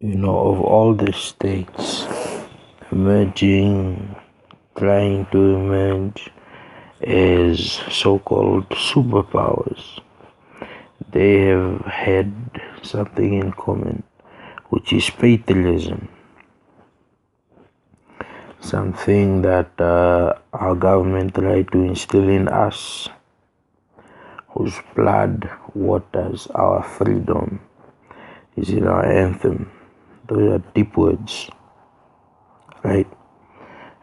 Of all the states emerging, trying to emerge as so-called superpowers, they have had something in common, which is fatalism. Something that our government tried to instill in us, whose blood waters our freedom, is in our anthem. Those are deep words, right?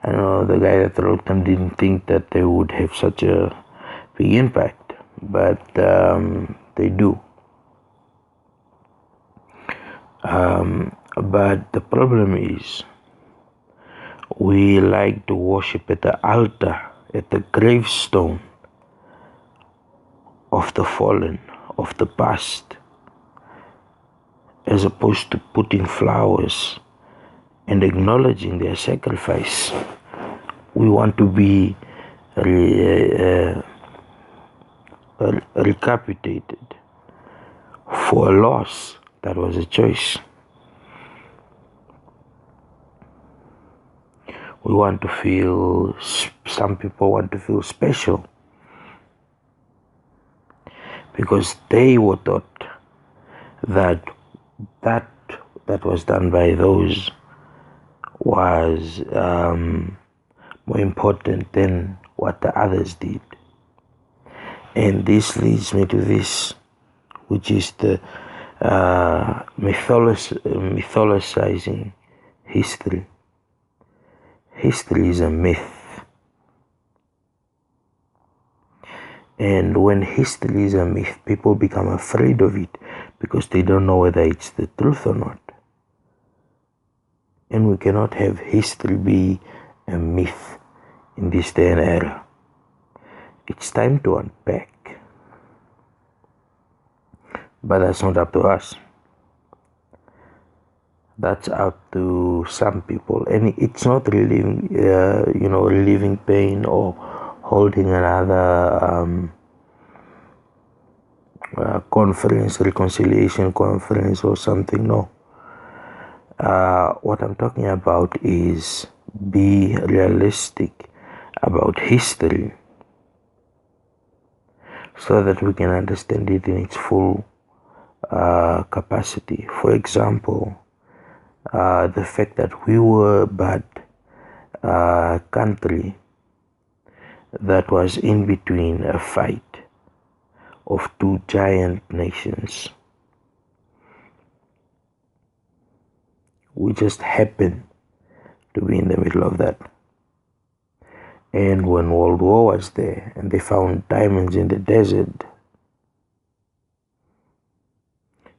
I know the guy that wrote them didn't think that they would have such a big impact, but they do. But the problem is, we like to worship at the altar, at the gravestone of the fallen, of the past, as opposed to putting flowers and acknowledging their sacrifice. We want to be recapitulated for a loss that was a choice. We want to feel, some people want to feel special because they were taught that that was done by those was more important than what the others did. And this leads me to this, which is the mythologizing history. History is a myth. And when history is a myth, people become afraid of it because they don't know whether it's the truth or not. And we cannot have history be a myth in this day and era. It's time to unpack. But that's not up to us. That's up to some people. And it's not relieving, relieving pain or holding another conference, reconciliation conference or something. No. What I'm talking about is be realistic about history so that we can understand it in its full capacity. For example, the fact that we were but a country that was in between a fight of two giant nations. We just happened to be in the middle of that. And when World War was there and they found diamonds in the desert,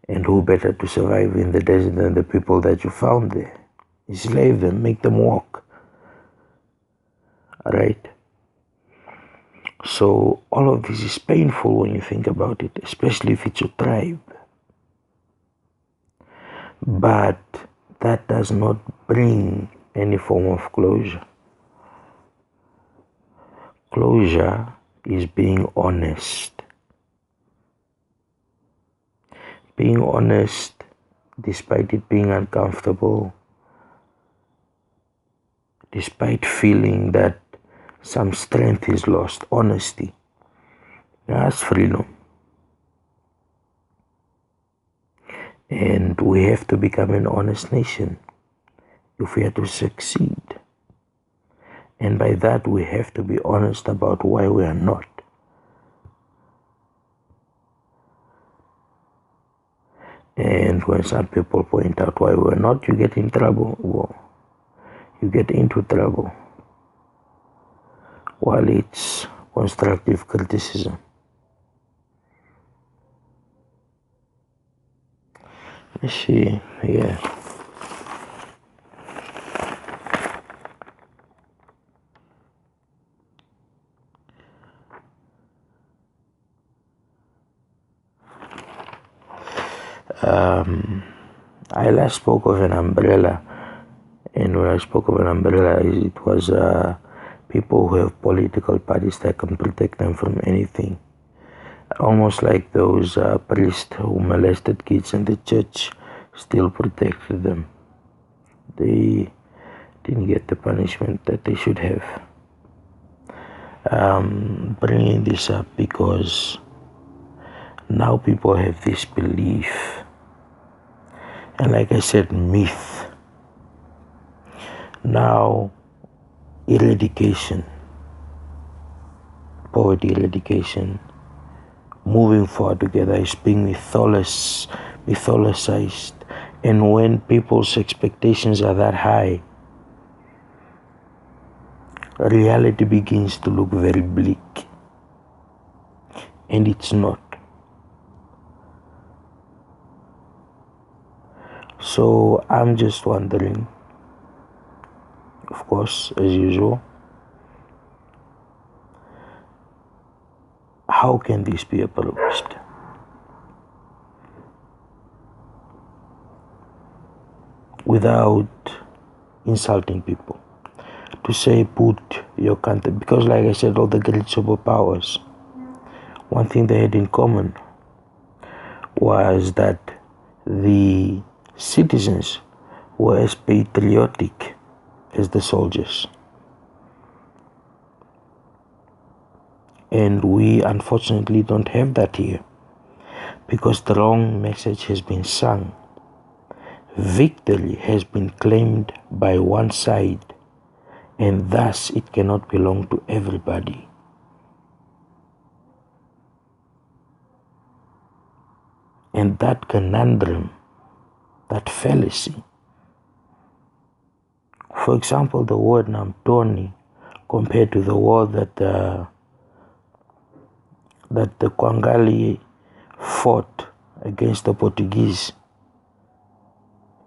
and who better to survive in the desert than the people that you found there? Enslave them, make them walk. Right? So all of this is painful when you think about it, especially if it's your tribe. But that does not bring any form of closure. Closure is being honest. Being honest, despite it being uncomfortable, despite feeling that some strength is lost, honesty, that's freedom. And we have to become an honest nation if we are to succeed. And by that, we have to be honest about why we are not. And when some people point out why we're not, you get in trouble. Well, you get into trouble. While it's constructive criticism. Let's see, yeah. I last spoke of an umbrella, and when I spoke of an umbrella, it was people who have political parties that can protect them from anything. Almost like those priests who molested kids in the church still protected them. They didn't get the punishment that they should have. Bringing this up because now people have this belief, and like I said, myth. Now, eradication, poverty eradication, moving forward together is being mythologized. And when people's expectations are that high, reality begins to look very bleak. And it's not. So I'm just wondering, of course, as usual, how can this be approached? Without insulting people. To say put your country, because like I said, all the great superpowers, one thing they had in common was that the citizens were as patriotic as the soldiers. And we unfortunately don't have that here, because the wrong message has been sung. Victory has been claimed by one side, and thus it cannot belong to everybody. And that conundrum, that fallacy, for example, the word Namtoni compared to the word that the Kwangali fought against the Portuguese,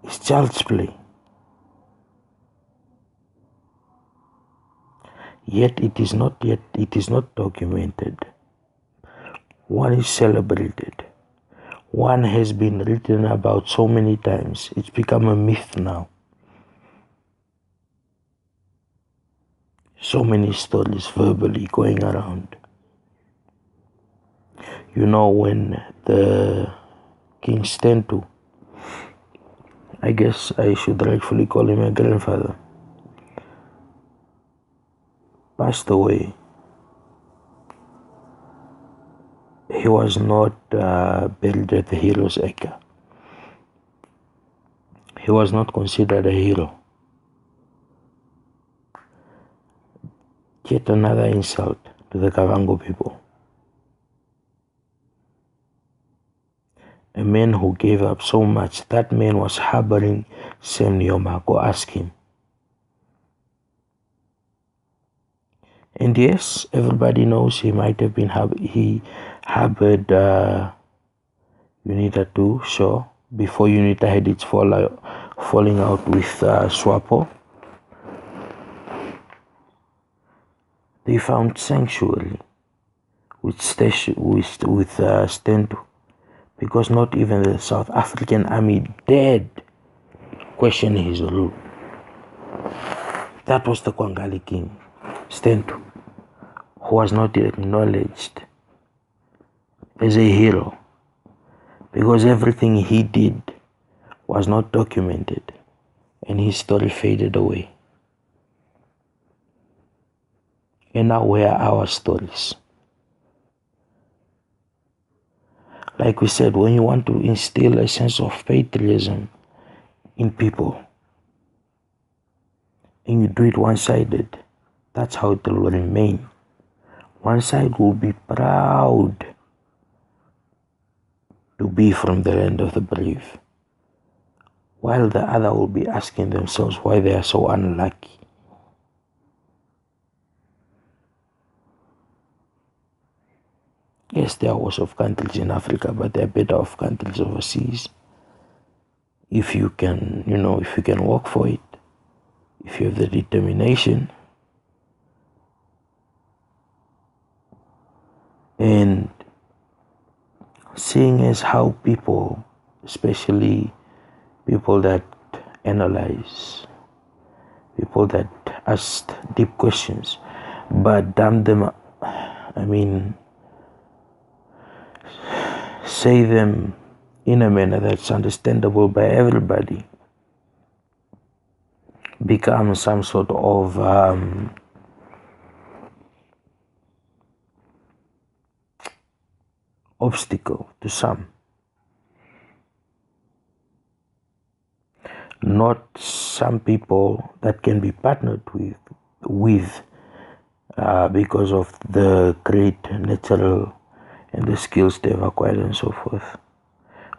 is child's play. Yet it is not documented. One is celebrated. One has been written about so many times. It's become a myth now. So many stories verbally going around. You know, when the King Stentu, I guess I should rightfully call him a grandfather, passed away, he was not buried at the Heroes Acre. He was not considered a hero. Yet another insult to the Kavango people. A man who gave up so much. That man was harboring Sam Nujoma. Go ask him. And yes, everybody knows he might have been he harbored UNITA too, sure. Before UNITA had its falling out with SWAPO, they found sanctuary with Stentu, because not even the South African army dared question his rule. That was the Kwangali king, Stentu, who was not acknowledged as a hero, because everything he did was not documented, and his story faded away. And now where are our stories? Like we said, when you want to instill a sense of patriotism in people, and you do it one-sided, that's how it will remain. One side will be proud to be from the land of the brave, while the other will be asking themselves why they are so unlucky. Yes, there are worse of countries in Africa, but there are better off countries overseas. If you can, if you can work for it, if you have the determination, and seeing as how people, especially people that analyze, people that ask deep questions, but damn them, say them in a manner that's understandable by everybody becomes some sort of obstacle to some. Not some people that can be partnered with because of the great natural and the skills they've acquired and so forth,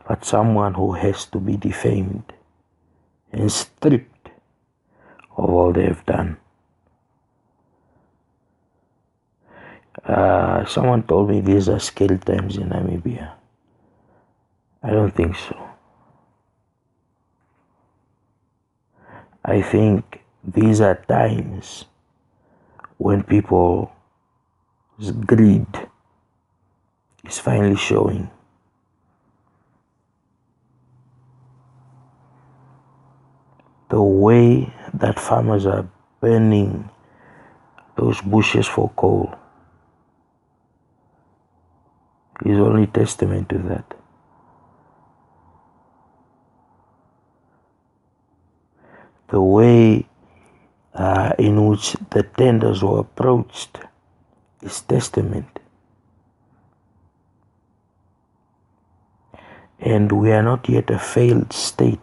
but someone who has to be defamed and stripped of all they've done. Someone told me these are scary times in Namibia. I don't think so. I think these are times when people's greed is finally showing. The way that farmers are burning those bushes for coal is only testament to that. The way in which the tenders were approached is testament. And we are not yet a failed state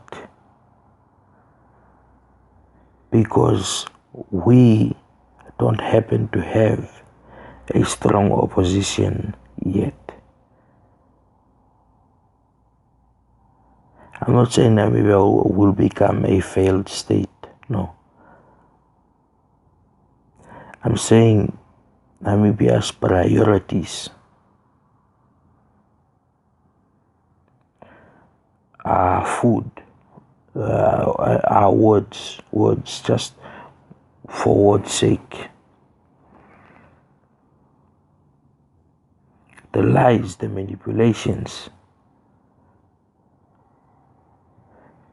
because we don't happen to have a strong opposition yet. I'm not saying Namibia will become a failed state, no. I'm saying Namibia's priorities are food, are words just for word's sake. The lies, the manipulations,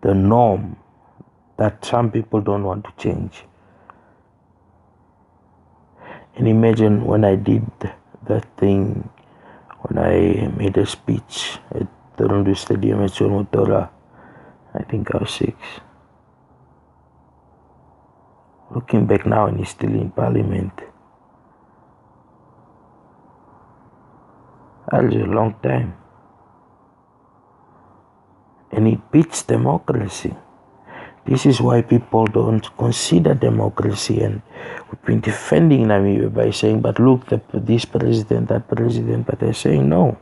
the norm that some people don't want to change. And imagine when I did that thing, when I made a speech at the Rundu Stadium at Sonotora, I think I was 6. Looking back now, and he's still in parliament. That was a long time. And it beats democracy. This is why people don't consider democracy, and we've been defending Namibia by saying, but look, this president, that president, but they're saying no.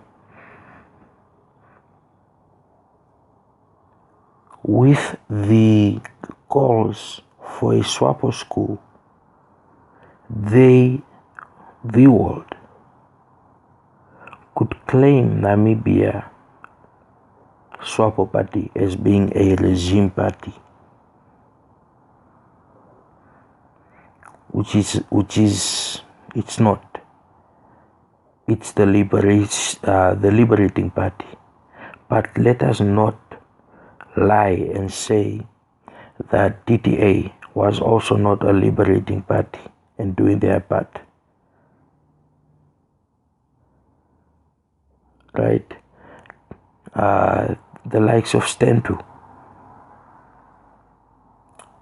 With the calls for a SWAPO school, the world could claim Namibia SWAPO party as being a regime party, which is it's not. It's the liberating party. But let us not lie and say that DTA was also not a liberating party and doing their part. Right? The likes of Stentu,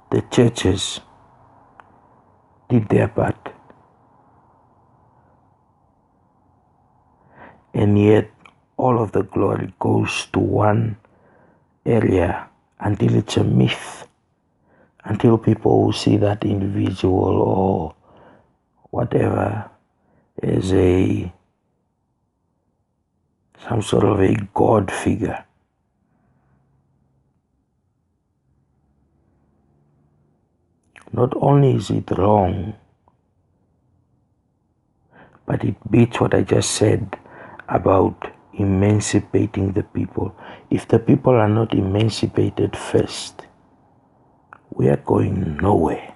the churches did their part. And yet all of the glory goes to one area until it's a myth, until people see that individual or whatever as some sort of a god figure. Not only is it wrong, but it beats what I just said about emancipating the people. If the people are not emancipated first, we are going nowhere.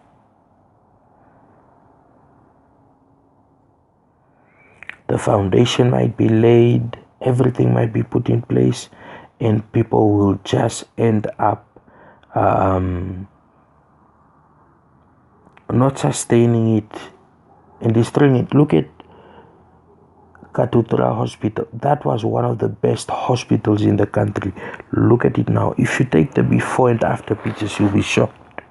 The foundation might be laid, everything might be put in place, and people will just end up not sustaining it and destroying it. Look at Katutura Hospital, that was one of the best hospitals in the country. Look at it now. If you take the before and after pictures, you'll be shocked.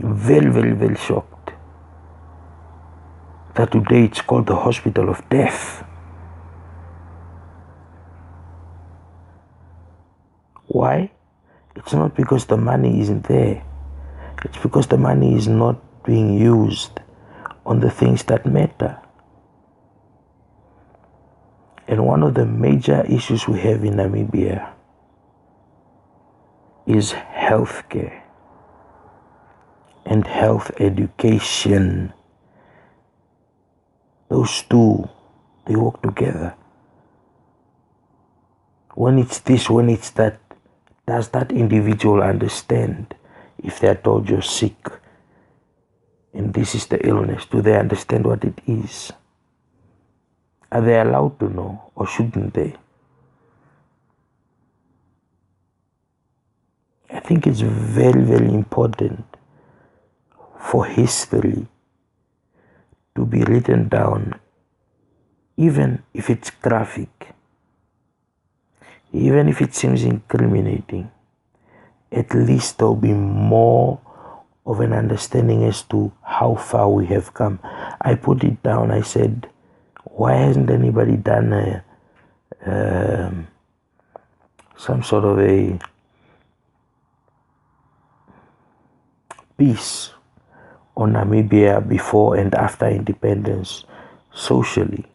Very, very, very shocked that today it's called the hospital of death. Why? It's not because the money isn't there. It's because the money is not being used on the things that matter. And one of the major issues we have in Namibia is healthcare and health education. Those two, they work together. When it's this, when it's that, does that individual understand if they're told you're sick and this is the illness? Do they understand what it is? Are they allowed to know, or shouldn't they? I think it's very, very important for history to be written down, even if it's graphic, even if it seems incriminating. At least there'll be more of an understanding as to how far we have come. I put it down. I said, why hasn't anybody done some sort of a piece on Namibia before and after independence socially?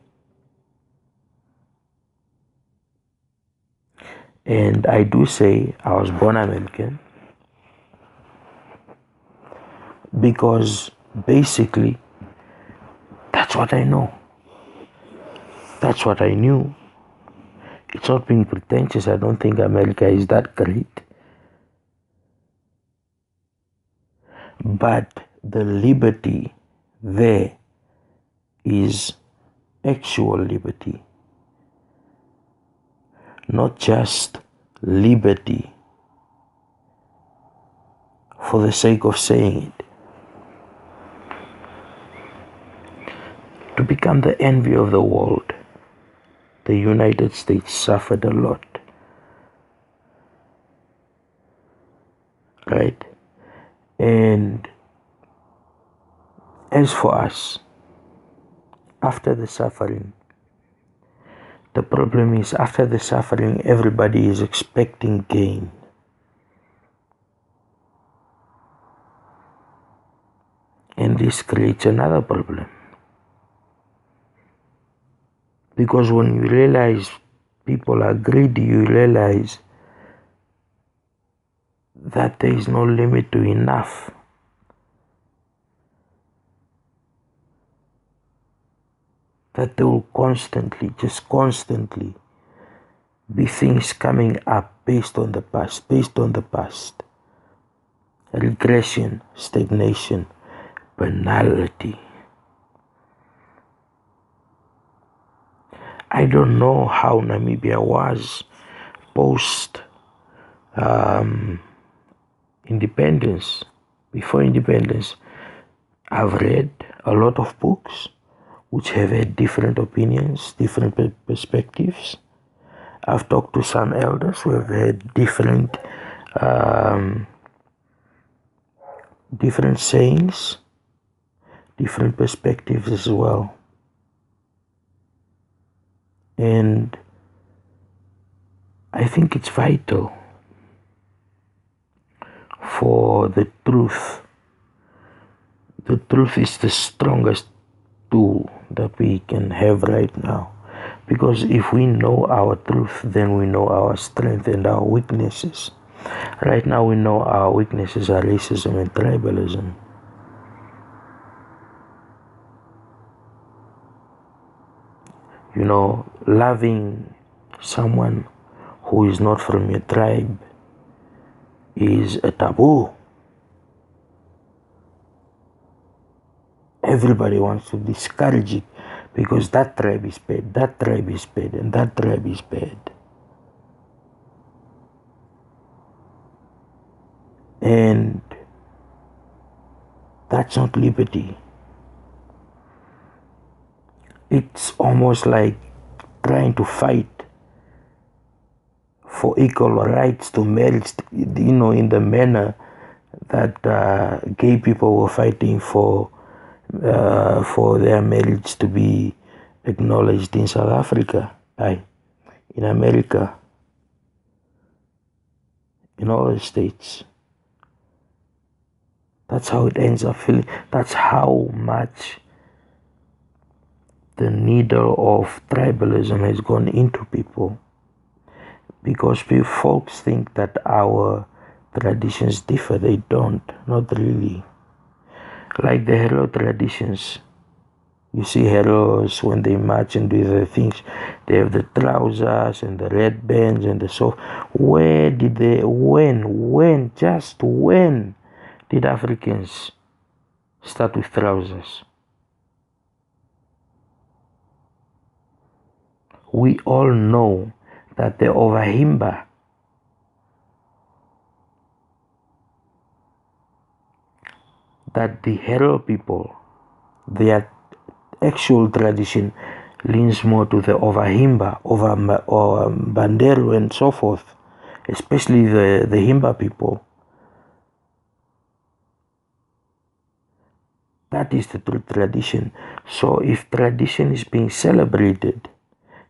And I do say I was born American because basically that's what I know. That's what I knew. It's not being pretentious. I don't think America is that great. But the liberty there is actual liberty. Not just liberty for the sake of saying it. To become the envy of the world, the United States suffered a lot. Right? And as for us, after the suffering, the problem is after the suffering, everybody is expecting gain. And this creates another problem. Because when you realize people are greedy, you realize that there is no limit to enough. That there will constantly be things coming up based on the past. Regression, stagnation, banality. I don't know how Namibia was post independence. Before independence, I've read a lot of books which have had different opinions, different perspectives. I've talked to some elders who have had different sayings, different perspectives as well. And I think it's vital for the truth. The truth is the strongest tool that we can have right now. Because if we know our truth, then we know our strength and our weaknesses. Right now we know our weaknesses are racism and tribalism. You know, loving someone who is not from your tribe is a taboo. Everybody wants to discourage it because that tribe is bad, that tribe is bad, and that tribe is bad. And that's not liberty. It's almost like trying to fight for equal rights to marriage, in the manner that gay people were fighting for their marriage to be acknowledged in South Africa, in America, in all the states. That's how it ends up feeling. That's how much the needle of tribalism has gone into people. Because folks think that our traditions differ. They don't, not really. Like the Hero traditions. You see heroes when they march and do the things. They have the trousers and the red bands and the so. When just when did Africans start with trousers? We all know that the Ovahimba, that the Hero people, their actual tradition leans more to the Ovahimba, or Bandero and so forth, especially the Himba people. That is the true tradition. So if tradition is being celebrated,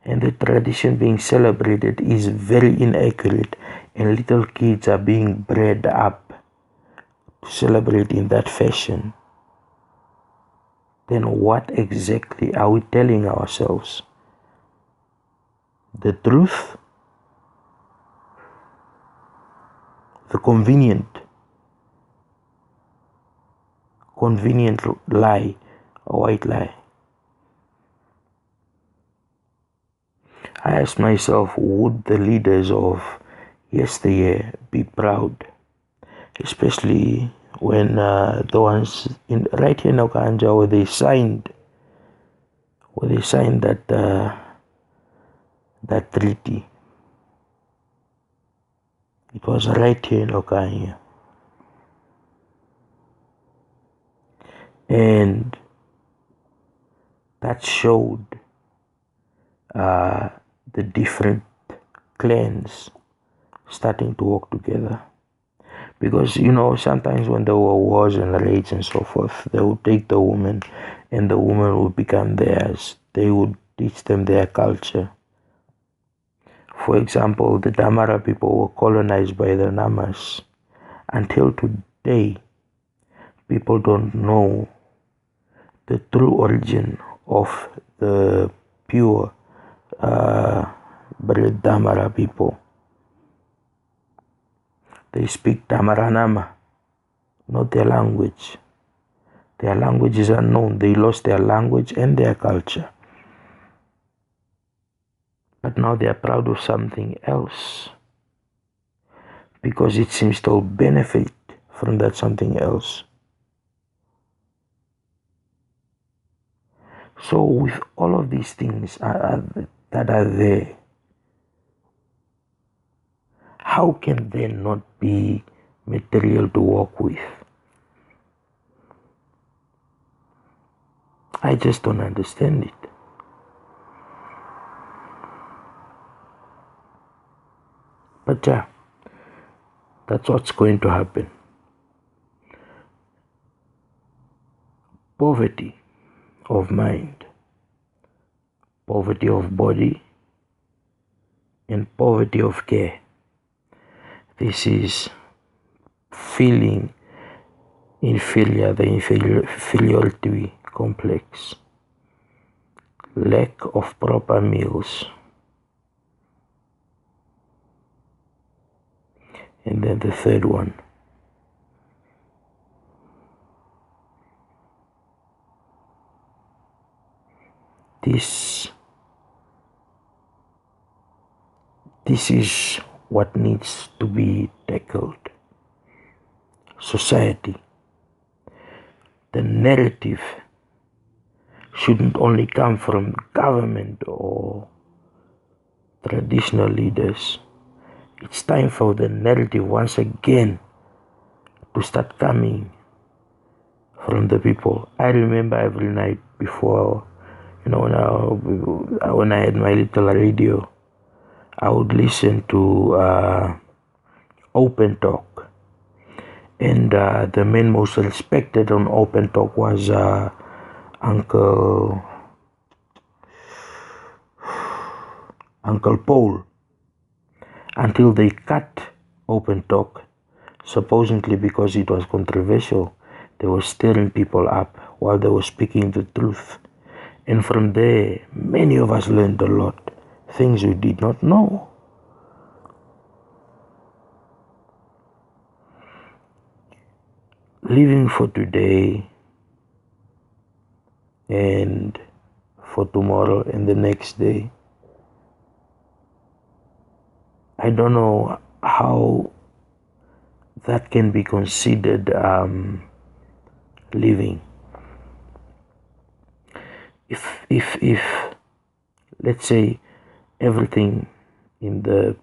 and the tradition being celebrated is very inaccurate, and little kids are being bred up to celebrate in that fashion, then what exactly are we telling ourselves? The truth? The convenient lie, a white lie? I ask myself, would the leaders of yesteryear be proud? Especially when the ones right here in Okanja, where they signed that treaty. It was right here in Okanja. And that showed the different clans starting to work together. Because, sometimes when there were wars and raids and so forth, they would take the woman and the woman would become theirs. They would teach them their culture. For example, the Damara people were colonized by the Namas. Until today, people don't know the true origin of the pure Damara people. They speak Damaranama, not their language. Their language is unknown. They lost their language and their culture. But now they are proud of something else, because it seems to benefit from that something else. So with all of these things that are there, how can there not be material to work with? I just don't understand it. But yeah, that's what's going to happen. Poverty of mind, poverty of body, and poverty of care. This is feeling inferior, the inferiority complex, lack of proper meals, and then the third one, this is what needs to be tackled. Society, the narrative shouldn't only come from government or traditional leaders. It's time for the narrative once again to start coming from the people. I remember every night before Now when I had my little radio, I would listen to Open Talk, and the man most respected on Open Talk was Uncle Paul, until they cut Open Talk, supposedly because it was controversial. They were stirring people up while they were speaking the truth. And from there, many of us learned a lot, things we did not know. Living for today and for tomorrow and the next day. I don't know how that can be considered living. If let's say everything in the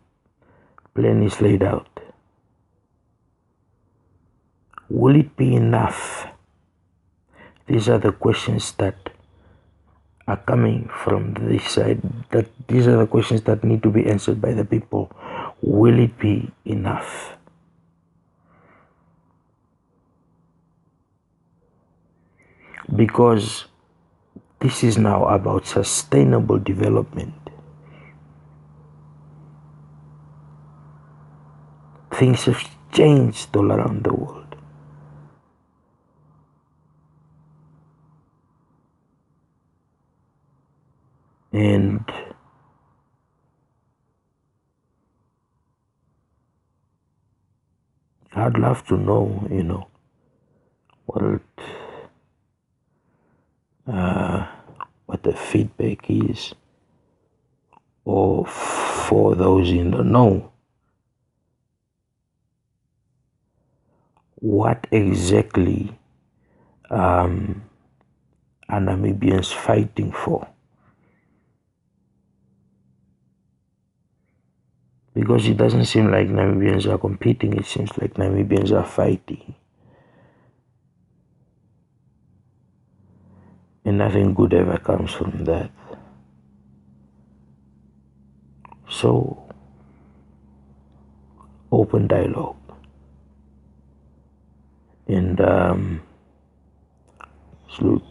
plan is laid out, will it be enough? These are the questions that are coming from this side. These are the questions that need to be answered by the people. Will it be enough? Because this is now about sustainable development. Things have changed all around the world. And I'd love to know, what the feedback is, or for those in the know, what exactly are Namibians fighting for? Because it doesn't seem like Namibians are competing, it seems like Namibians are fighting. And nothing good ever comes from that. So, open dialogue. And salute.